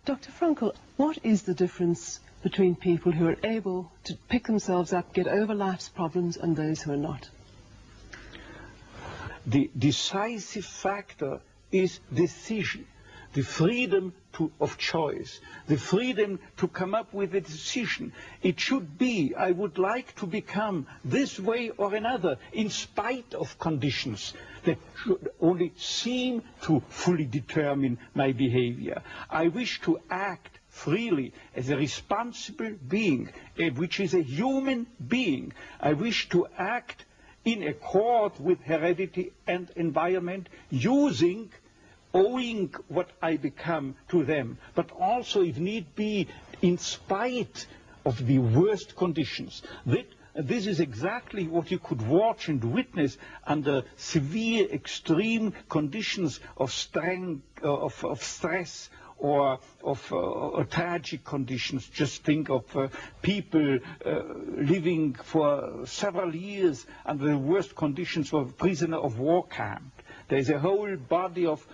Dr. Frankl, what is the difference between people who are able to pick themselves up, get over life's problems, and those who are not? The decisive factor is decision, the freedom of choice, the freedom to come up with a decision. It should be, I would like to become this way or another, in spite of conditions that should only seem to fully determine my behavior. I wish to act freely as a responsible being, which is a human being. I wish to act in accord with heredity and environment, owing what I become to them, but also, if need be, in spite of the worst conditions. This is exactly what you could watch and witness under severe, extreme conditions of stress, or of tragic conditions. Just think of people living for several years under the worst conditions of a prisoner of war camp. There's a whole body of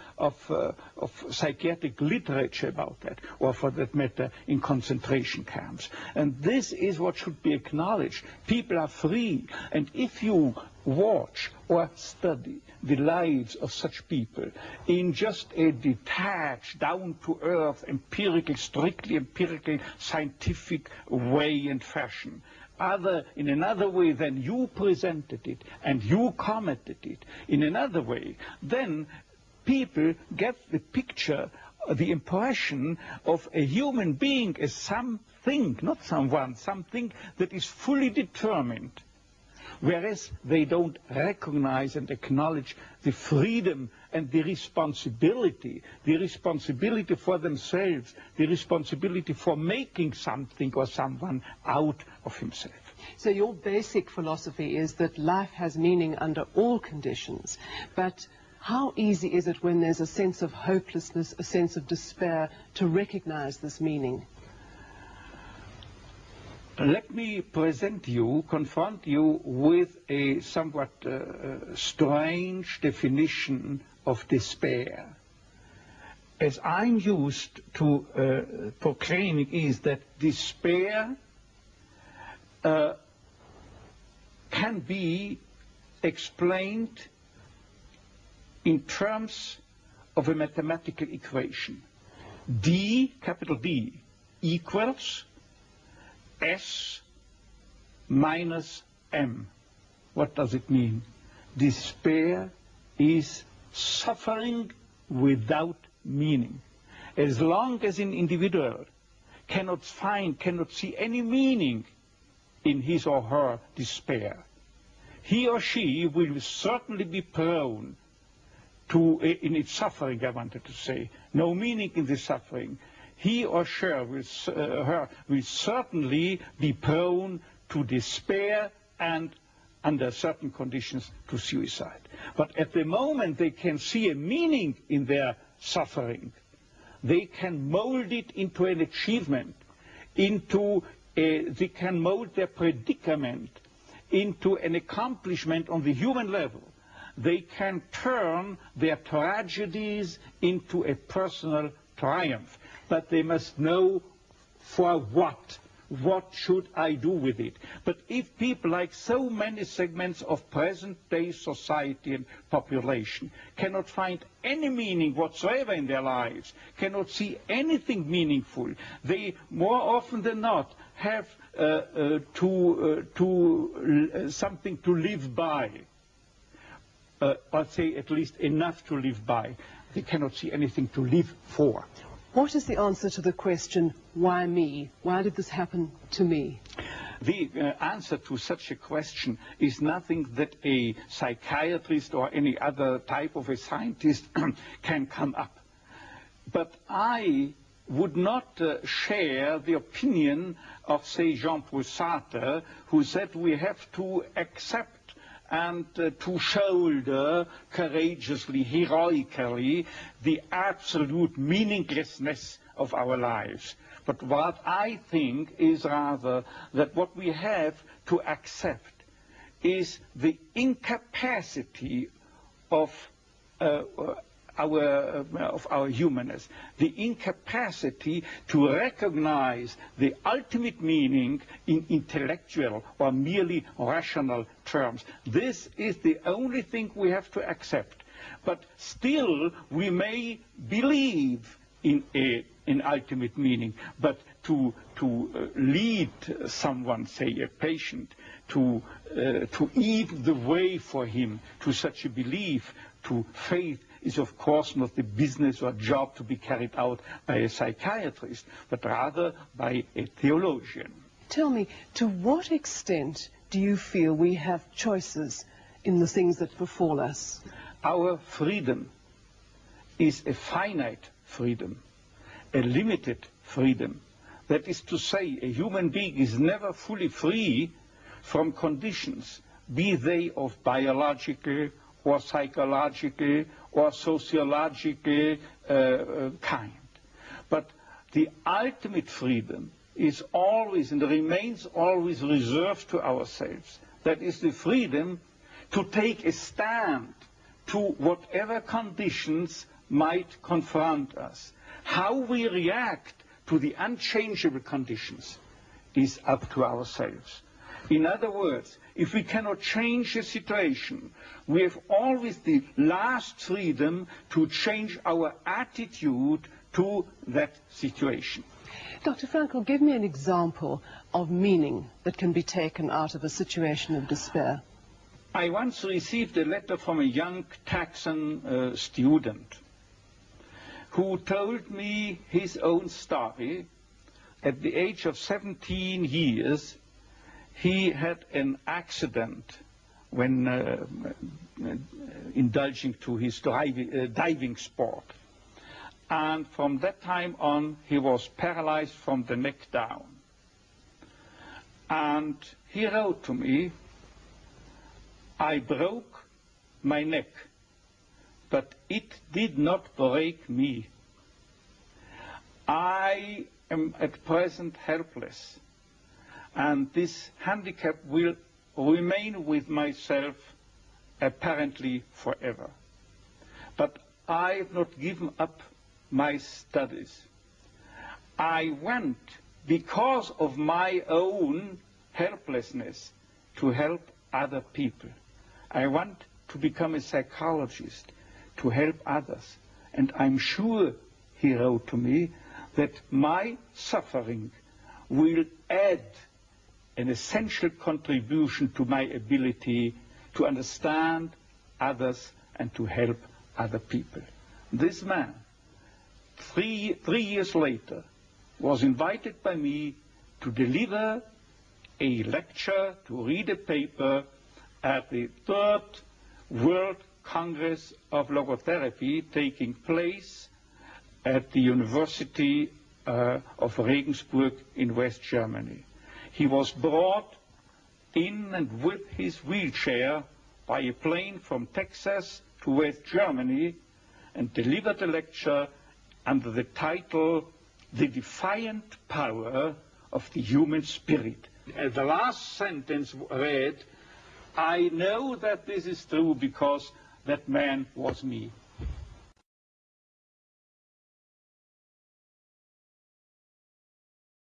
psychiatric literature about that, or for that matter, in concentration camps. And this is what should be acknowledged. People are free, and if you watch or study the lives of such people in just a detached, down-to-earth, empirical, strictly empirical, scientific way and fashion, in another way than you presented it and you commented it, in another way, then people get the picture, the impression of a human being as something, not someone, something that is fully determined. Whereas they don't recognize and acknowledge the freedom and the responsibility for themselves, the responsibility for making something or someone out of himself. So your basic philosophy is that life has meaning under all conditions, but how easy is it when there's a sense of hopelessness, a sense of despair, to recognize this meaning? Let me confront you with a somewhat strange definition of despair. As I'm used to proclaiming is that despair can be explained in terms of a mathematical equation. D, capital D, equals S minus M. What does it mean? Despair is suffering without meaning. As long as an individual cannot see any meaning in his or her despair, he or she will certainly be prone to, in its suffering, I wanted to say, no meaning in the suffering, he or she will certainly be prone to despair and, under certain conditions, to suicide. But at the moment they can see a meaning in their suffering, they can mold it into an achievement, they can mold their predicament into an accomplishment on the human level. They can turn their tragedies into a personal triumph. But they must know for what. What should I do with it? But if people, like so many segments of present-day society and population, cannot find any meaning whatsoever in their lives, cannot see anything meaningful, they more often than not have something to live by, or say at least enough to live by. They cannot see anything to live for. What is the answer to the question, why me? Why did this happen to me? The answer to such a question is nothing that a psychiatrist or any other type of a scientist can come up. But I would not share the opinion of, say, Jean-Paul Sartre, who said we have to accept and to shoulder courageously, heroically, the absolute meaninglessness of our lives. But what I think is rather that what we have to accept is the incapacity of our humanness, the incapacity to recognize the ultimate meaning in intellectual or merely rational terms. This is the only thing we have to accept. But still, we may believe in an ultimate meaning, but to lead someone, say a patient, to eat the way for him to such a belief, to faith, is of course not the business or job to be carried out by a psychiatrist, but rather by a theologian. Tell me, to what extent do you feel we have choices in the things that befall us? Our freedom is a finite freedom, a limited freedom. That is to say, a human being is never fully free from conditions, be they of biological or psychological or sociological kind. But the ultimate freedom is always and remains always reserved to ourselves. That is the freedom to take a stand to whatever conditions might confront us. How we react to the unchangeable conditions is up to ourselves. In other words, if we cannot change a situation, we have always the last freedom to change our attitude to that situation. Dr. Frankl, give me an example of meaning that can be taken out of a situation of despair. I once received a letter from a young Texan student who told me his own story. At the age of 17 years, he had an accident when indulging to his diving sport. And from that time on, he was paralyzed from the neck down. And he wrote to me, "I broke my neck, but it did not break me. I am at present helpless, and this handicap will remain with myself apparently forever. But I have not given up my studies. I want, because of my own helplessness, to help other people. I want to become a psychologist, to help others. And I'm sure," he wrote to me, "that my suffering will add an essential contribution to my ability to understand others and to help other people." This man, three years later, was invited by me to deliver a lecture, to read a paper at the 3rd World Congress of Logotherapy taking place at the University of Regensburg in West Germany. He was brought in and with his wheelchair by a plane from Texas to West Germany and delivered a lecture under the title, "The Defiant Power of the Human Spirit." The last sentence read, "I know that this is true because that man was me."